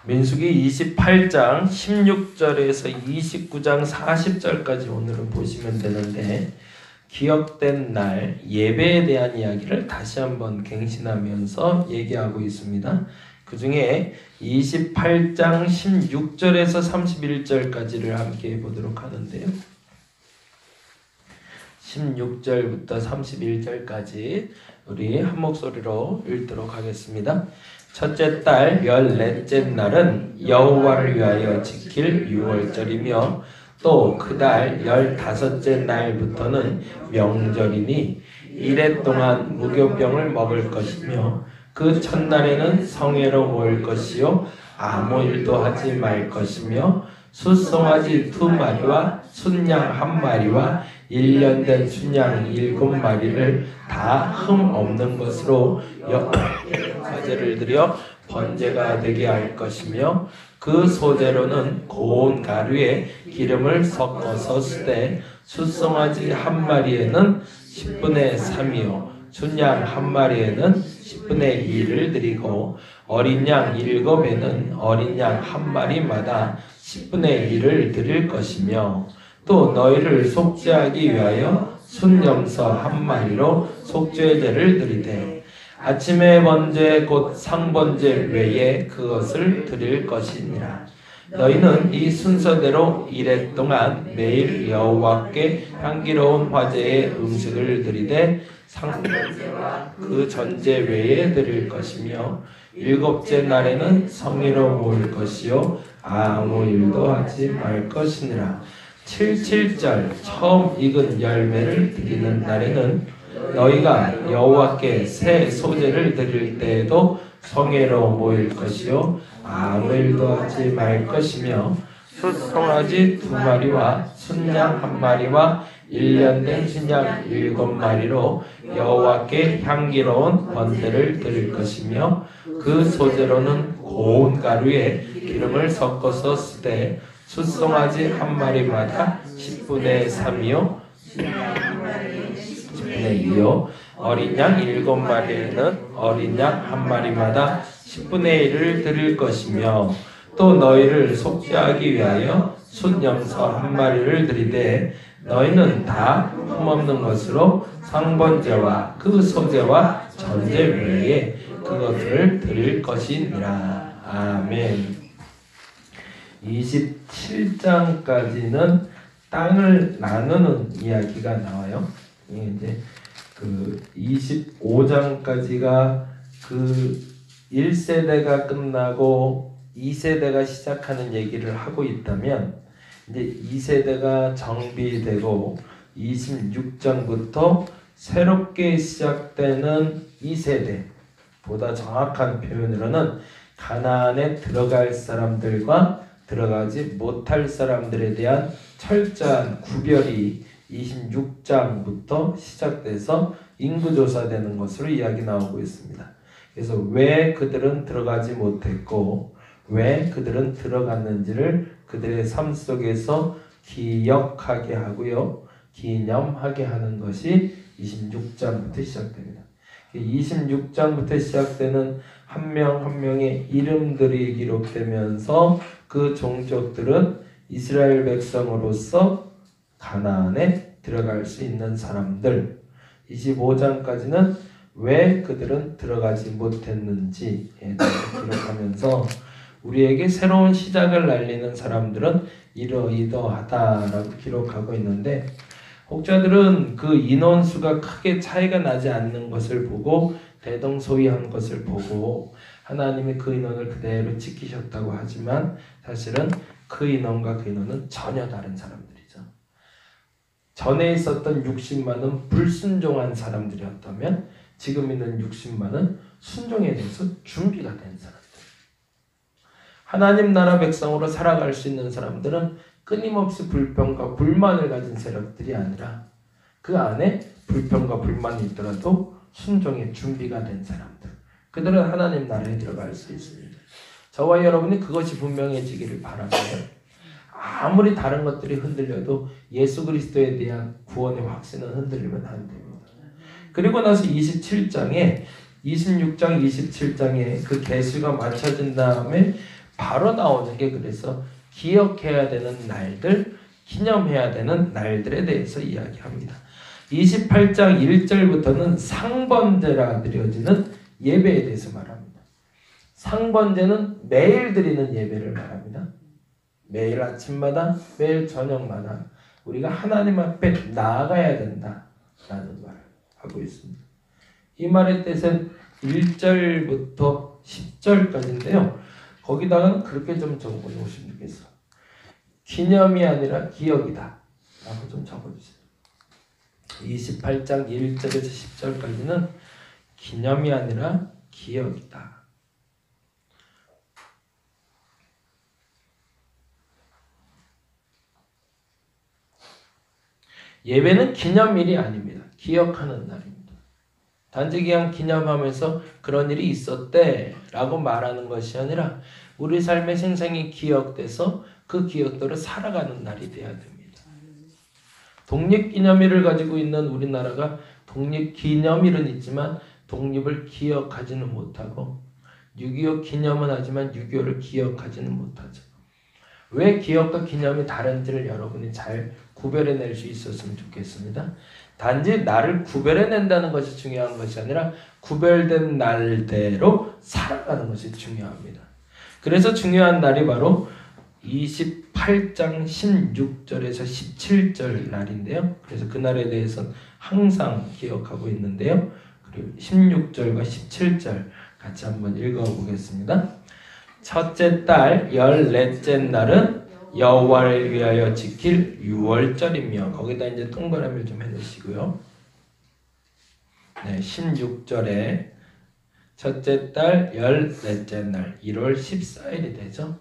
민수기 28장 16절에서 29장 40절까지 오늘은 보시면 되는데, 기억된 날 예배에 대한 이야기를 다시 한번 갱신하면서 얘기하고 있습니다. 그 중에 28장 16절에서 31절까지를 함께 보도록 하는데요. 16절부터 31절까지 우리 한 목소리로 읽도록 하겠습니다. 첫째 달 14째 날은 여호와를 위하여 지킬 유월절이며 또 그 달 15째 날부터는 명절이니 이래 동안 무교병을 먹을 것이며 그 첫날에는 성회로 모일 것이요 아무 일도 하지 말 것이며 숫송아지 2마리와 순양 1마리와 1년 된 순양 7마리를 다 흠 없는 것으로 화제를 드려 번제가 되게 할 것이며 그 소재로는 고운 가루에 기름을 섞어서 쓰되 숫송아지 1마리에는 10분의 3이요 순양 1마리에는 10분의 2를 드리고 어린 양 7에는 어린 양 1마리마다 10분의 1을 드릴 것이며 또 너희를 속죄하기 위하여 순염소 1마리로 속죄제를 드리되 아침의 번제 곧 상번제 외에 그것을 드릴 것이니라. 너희는 이 순서대로 이래 동안 매일 여호와께 향기로운 화제의 음식을 드리되 상번제와 그 전제 외에 드릴 것이며 7째 날에는 성회로 모일 것이요 아무 일도 하지 말 것이니라. 77절 처음 익은 열매를 드리는 날에는 너희가 여호와께 새 소제를 드릴 때에도 성회로 모일 것이요 아무 일도 하지 말 것이며 숫송아지 2마리와 순양 1마리와 1년 된 순양 7마리로 여호와께 향기로운 번제를 드릴 것이며 그 소제로는 고운 가루에 기름을 섞어서 쓰되 숫송아지 1마리마다 10분의 3이요 10분의 2요 어린 양 7마리에는 어린 양 1마리마다 10분의 1을 드릴 것이며 또 너희를 속죄하기 위하여 순염소 1마리를 드리되 너희는 다 흠없는 것으로 상번제와 그 소제와 전제 외에 그것을 드릴 것이니라. 아멘. 27장까지는 땅을 나누는 이야기가 나와요. 이제 그 25장까지가 그 1세대가 끝나고 2세대가 시작하는 얘기를 하고 있다면 이제 2세대가 정비되고 26장부터 새롭게 시작되는 2세대, 보다 정확한 표현으로는 가나안에 들어갈 사람들과 들어가지 못할 사람들에 대한 철저한 구별이 26장부터 시작돼서 인구조사되는 것으로 이야기 나오고 있습니다. 그래서 왜 그들은 들어가지 못했고 왜 그들은 들어갔는지를 그들의 삶 속에서 기억하게 하고요, 기념하게 하는 것이 26장부터 시작됩니다. 26장부터 시작되는 한 명 한 명의 이름들이 기록되면서 그 종족들은 이스라엘 백성으로서 가나안에 들어갈 수 있는 사람들, 25장까지는 왜 그들은 들어가지 못했는지에 대해서 기록하면서 우리에게 새로운 시작을 알리는 사람들은 이러이러하다라고 기록하고 있는데, 혹자들은 그 인원수가 크게 차이가 나지 않는 것을 보고 대동소이한 것을 보고 하나님이 그 인원을 그대로 지키셨다고 하지만 사실은 그 인원과 그 인원은 전혀 다른 사람들이죠. 전에 있었던 60만은 불순종한 사람들이었다면 지금 있는 60만은 순종에 대해서 준비가 된 사람들. 하나님 나라 백성으로 살아갈 수 있는 사람들은 끊임없이 불평과 불만을 가진 세력들이 아니라 그 안에 불평과 불만이 있더라도 순종의 준비가 된 사람들, 그들은 하나님 나라에 들어갈 수 있습니다. 저와 여러분이 그것이 분명해지기를 바라고요. 아무리 다른 것들이 흔들려도 예수 그리스도에 대한 구원의 확신은 흔들리면 안 됩니다. 그리고 나서 27장에 26장 27장에 그 계시가 맞춰진 다음에 바로 나오는 게 그래서 기억해야 되는 날들, 기념해야 되는 날들에 대해서 이야기합니다. 28장 1절부터는 상번제라 드려지는 예배에 대해서 말합니다. 상번제는 매일 드리는 예배를 말합니다. 매일 아침마다, 매일 저녁마다 우리가 하나님 앞에 나아가야 된다라는 말을 하고 있습니다. 이 말의 뜻은 1절부터 10절까지인데요. 거기다가는 그렇게 좀 적어놓으시면 되겠어요. 기념이 아니라 기억이다 라고 좀 적어주세요. 28장 1절에서 10절까지는 기념이 아니라 기억이다. 예배는 기념일이 아닙니다. 기억하는 날입니다. 단지 그냥 기념하면서 그런 일이 있었대 라고 말하는 것이 아니라 우리 삶의 생생히 기억돼서 그 기억대로 살아가는 날이 돼야 됩니다. 독립기념일을 가지고 있는 우리나라가 독립기념일은 있지만 독립을 기억하지는 못하고 6.25 기념은 하지만 6.25를 기억하지는 못하죠. 왜 기억과 기념이 다른지를 여러분이 잘 구별해낼 수 있었으면 좋겠습니다. 단지 나를 구별해낸다는 것이 중요한 것이 아니라 구별된 날대로 살아가는 것이 중요합니다. 그래서 중요한 날이 바로 28장 16절에서 17절 날인데요. 그래서 그 날에 대해서는 항상 기억하고 있는데요. 그리고 16절과 17절 같이 한번 읽어보겠습니다. 첫째 달 14째 날은 여호와를 위하여 지킬 유월절이며, 거기다 이제 동그라미를 좀 해놓으시고요. 네, 16절에 첫째 달 14째 날 1월 14일이 되죠.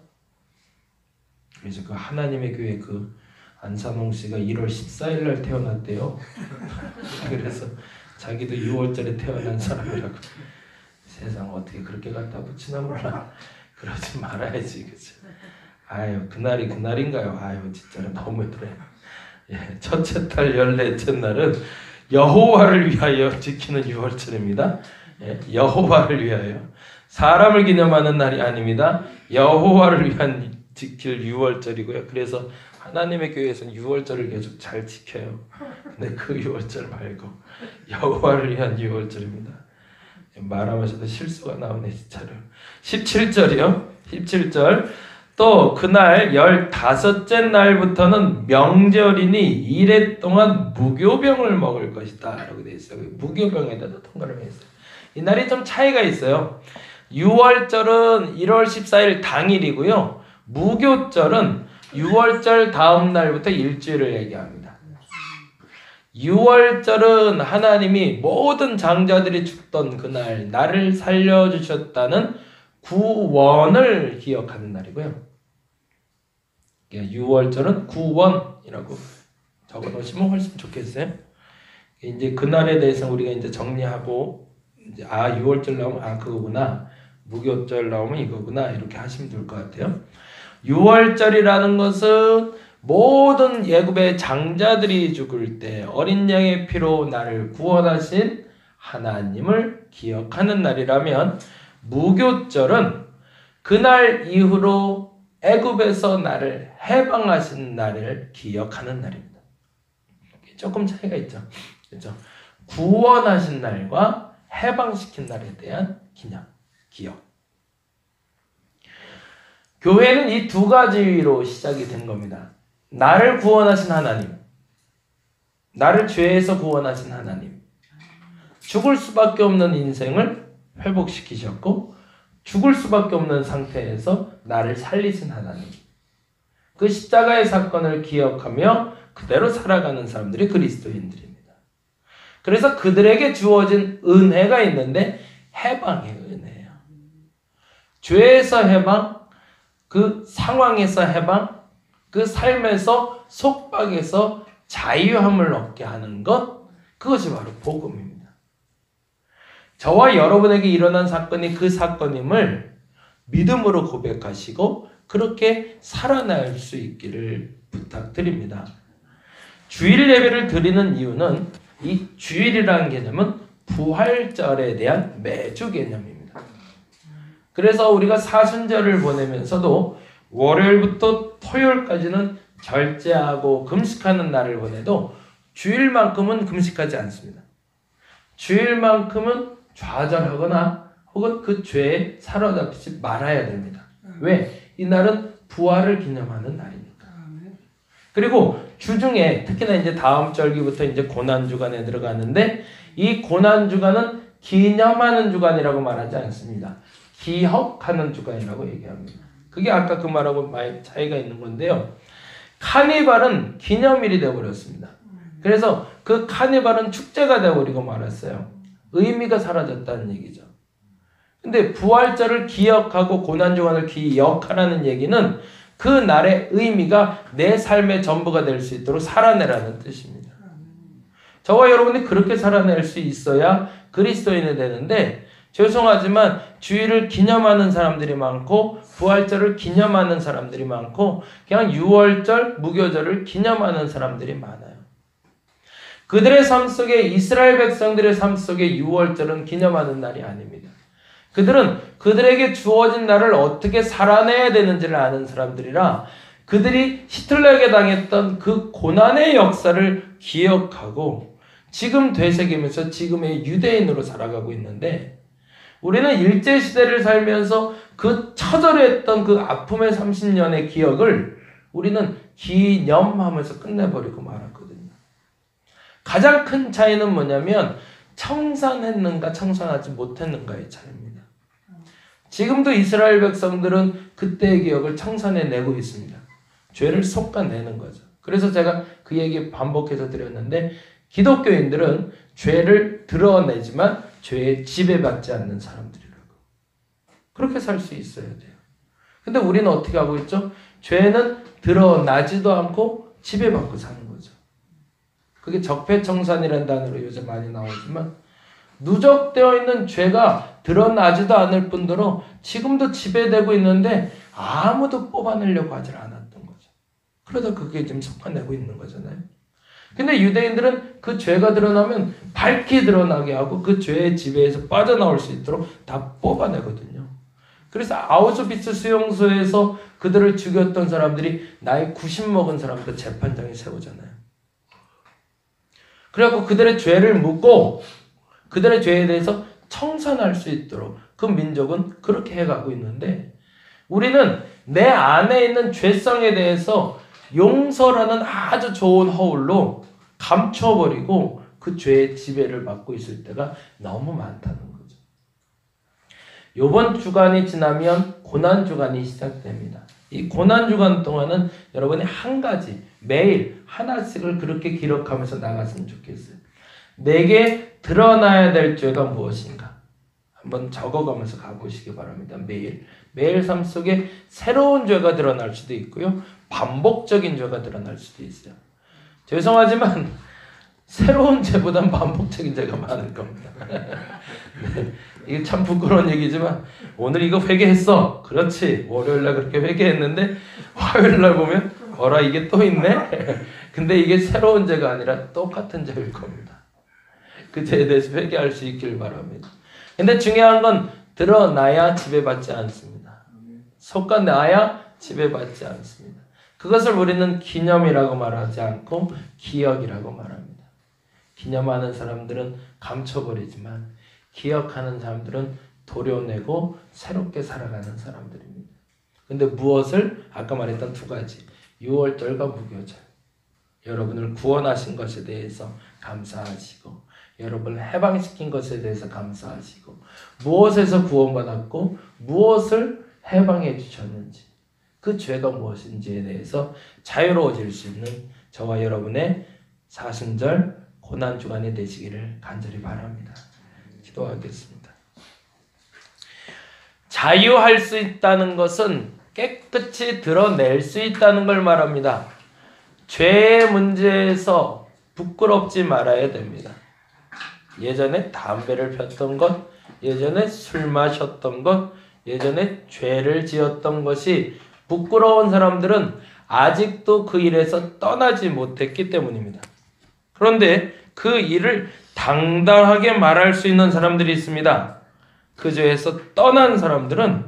그래서 그 하나님의 교회 그 안산홍 씨가 1월 14일 날 태어났대요. 그래서 자기도 6월절에 태어난 사람이라고. 세상 어떻게 그렇게 갖다 붙이나 몰라. 그러지 말아야지, 그죠? 아유, 그날이 그날인가요? 아유, 진짜 너무더래. 예, 첫째 달 14째 날은 여호와를 위하여 지키는 유월절입니다. 예, 여호와를 위하여. 사람을 기념하는 날이 아닙니다. 여호와를 위한 지킬 유월절이고요. 그래서 하나님의 교회에서는 유월절을 계속 잘 지켜요. 근데 그 유월절 말고 여호와를 위한 유월절입니다. 말하면서도 실수가 나오네 진짜로. 17절이요. 17절. 또 그날 15째 날부터는 명절이니 이래 동안 무교병을 먹을 것이다 라고 되어 있어요. 무교병에다가 통과를 했어요. 이 날이 좀 차이가 있어요. 6월절은 1월 14일 당일이고요. 무교절은 6월절 다음 날부터 일주일을 얘기합니다. 6월절은 하나님이 모든 장자들이 죽던 그날 나를 살려주셨다는 구원을 기억하는 날이고요. 6월절은 구원이라고 적어놓으시면 훨씬 좋겠어요. 이제 그날에 대해서 우리가 이제 정리하고 이제 6월절 나오면 그거구나, 무교절 나오면 이거구나 이렇게 하시면 될 것 같아요. 6월절이라는 것은 모든 애굽의 장자들이 죽을 때 어린 양의 피로 나를 구원하신 하나님을 기억하는 날이라면, 무교절은 그날 이후로 애굽에서 나를 해방하신 날을 기억하는 날입니다. 조금 차이가 있죠. 그렇죠? 구원하신 날과 해방시킨 날에 대한 기념, 기억. 교회는 이 두 가지로 시작이 된 겁니다. 나를 구원하신 하나님, 나를 죄에서 구원하신 하나님, 죽을 수밖에 없는 인생을 회복시키셨고 죽을 수밖에 없는 상태에서 나를 살리신 하나님. 그 십자가의 사건을 기억하며 그대로 살아가는 사람들이 그리스도인들입니다. 그래서 그들에게 주어진 은혜가 있는데 해방의 은혜예요. 죄에서 해방, 그 상황에서 해방, 그 삶에서 속박에서 자유함을 얻게 하는 것, 그것이 바로 복음입니다. 저와 여러분에게 일어난 사건이 그 사건임을 믿음으로 고백하시고 그렇게 살아날 수 있기를 부탁드립니다. 주일 예배를 드리는 이유는 이 주일이라는 개념은 부활절에 대한 매주 개념입니다. 그래서 우리가 사순절을 보내면서도 월요일부터 토요일까지는 절제하고 금식하는 날을 보내도 주일만큼은 금식하지 않습니다. 주일만큼은 좌절하거나 혹은 그 죄에 사로잡히지 말아야 됩니다. 왜? 이날은 부활을 기념하는 날이니까. 그리고 주중에 특히나 이제 다음 절기부터 이제 고난주간에 들어가는데 이 고난주간은 기념하는 주간이라고 말하지 않습니다. 기억하는 주간이라고 얘기합니다. 그게 아까 그 말하고 많이 차이가 있는 건데요. 카니발은 기념일이 되어버렸습니다. 그래서 그 카니발은 축제가 되어버리고 말았어요. 의미가 사라졌다는 얘기죠. 근데 부활절을 기억하고 고난주간을 기억하라는 얘기는 그 날의 의미가 내 삶의 전부가 될 수 있도록 살아내라는 뜻입니다. 저와 여러분이 그렇게 살아낼 수 있어야 그리스도인이 되는데 죄송하지만 주일을 기념하는 사람들이 많고 부활절을 기념하는 사람들이 많고 그냥 유월절, 무교절을 기념하는 사람들이 많아요. 그들의 삶 속에 이스라엘 백성들의 삶 속에 유월절은 기념하는 날이 아닙니다. 그들은 그들에게 주어진 날을 어떻게 살아내야 되는지를 아는 사람들이라 그들이 히틀러에게 당했던 그 고난의 역사를 기억하고 지금 되새기면서 지금의 유대인으로 살아가고 있는데 우리는 일제시대를 살면서 그 처절했던 그 아픔의 30년의 기억을 우리는 기념하면서 끝내버리고 말았거든요. 가장 큰 차이는 뭐냐면 청산했는가 청산하지 못했는가의 차이입니다. 지금도 이스라엘 백성들은 그때의 기억을 청산해내고 있습니다. 죄를 솎아내는 거죠. 그래서 제가 그 얘기 반복해서 드렸는데 기독교인들은 죄를 드러내지만 죄에 지배받지 않는 사람들이라고. 그렇게 살 수 있어야 돼요. 근데 우리는 어떻게 하고 있죠? 죄는 드러나지도 않고 지배받고 사는 거죠. 그게 적폐청산이라는 단어로 요새 많이 나오지만 누적되어 있는 죄가 드러나지도 않을 뿐더러 지금도 지배되고 있는데 아무도 뽑아내려고 하지 않았던 거죠. 그러다 그게 지금 솎아내고 있는 거잖아요. 근데 유대인들은 그 죄가 드러나면 밝히 드러나게 하고 그 죄의 지배에서 빠져나올 수 있도록 다 뽑아내거든요. 그래서 아우슈비츠 수용소에서 그들을 죽였던 사람들이 나이 90 먹은 사람들 재판장에 세우잖아요. 그래갖고 그들의 죄를 묻고 그들의 죄에 대해서 청산할 수 있도록 그 민족은 그렇게 해가고 있는데 우리는 내 안에 있는 죄성에 대해서 용서라는 아주 좋은 허울로 감춰버리고 그 죄의 지배를 받고 있을 때가 너무 많다는 거죠. 이번 주간이 지나면 고난주간이 시작됩니다. 이 고난주간 동안은 여러분이 한 가지 매일 하나씩을 그렇게 기록하면서 나갔으면 좋겠어요. 내게 드러나야 될 죄가 무엇인가 한번 적어가면서 가보시기 바랍니다. 매일 삶 속에 새로운 죄가 드러날 수도 있고요. 반복적인 죄가 드러날 수도 있어요. 죄송하지만 새로운 죄보단 반복적인 죄가 많을 겁니다. 네, 이게 참 부끄러운 얘기지만 오늘 이거 회개했어. 그렇지. 월요일날 그렇게 회개했는데 화요일날 보면 어라 이게 또 있네. 근데 이게 새로운 죄가 아니라 똑같은 죄일 겁니다. 그 죄에 대해서 회개할 수 있길 바랍니다. 근데 중요한 건 드러나야 지배받지 않습니다. 솎아내야 지배받지 않습니다. 그것을 우리는 기념이라고 말하지 않고 기억이라고 말합니다. 기념하는 사람들은 감춰버리지만 기억하는 사람들은 도려내고 새롭게 살아가는 사람들입니다. 근데 무엇을? 아까 말했던 두 가지. 6월절과 무교절. 여러분을 구원하신 것에 대해서 감사하시고 여러분을 해방시킨 것에 대해서 감사하시고 무엇에서 구원받았고 무엇을 해방해 주셨는지 그 죄가 무엇인지에 대해서 자유로워질 수 있는 저와 여러분의 사순절 고난주간이 되시기를 간절히 바랍니다. 기도하겠습니다. 자유할 수 있다는 것은 깨끗이 드러낼 수 있다는 걸 말합니다. 죄의 문제에서 부끄럽지 말아야 됩니다. 예전에 담배를 폈던 것, 예전에 술 마셨던 것, 예전에 죄를 지었던 것이 부끄러운 사람들은 아직도 그 일에서 떠나지 못했기 때문입니다. 그런데 그 일을 당당하게 말할 수 있는 사람들이 있습니다. 그 죄에서 떠난 사람들은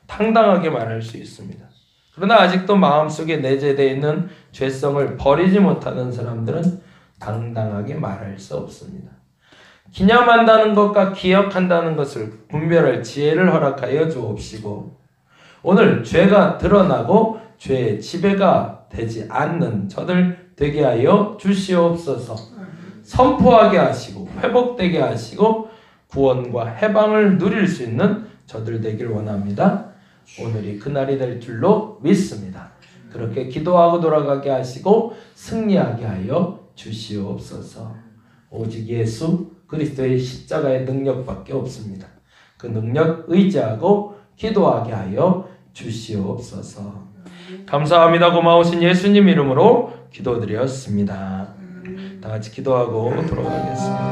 당당하게 말할 수 있습니다. 그러나 아직도 마음속에 내재되어 있는 죄성을 버리지 못하는 사람들은 당당하게 말할 수 없습니다. 기념한다는 것과 기억한다는 것을 분별할 지혜를 허락하여 주옵시고, 오늘 죄가 드러나고 죄의 지배가 되지 않는 저들 되게 하여 주시옵소서. 선포하게 하시고 회복되게 하시고 구원과 해방을 누릴 수 있는 저들 되길 원합니다. 오늘이 그날이 될 줄로 믿습니다. 그렇게 기도하고 돌아가게 하시고 승리하게 하여 주시옵소서. 오직 예수 그리스도의 십자가의 능력밖에 없습니다. 그 능력 의지하고 기도하게 하여 주시옵소서. 감사합니다. 고마우신 예수님 이름으로 기도드렸습니다. 다 같이 기도하고 돌아가겠습니다.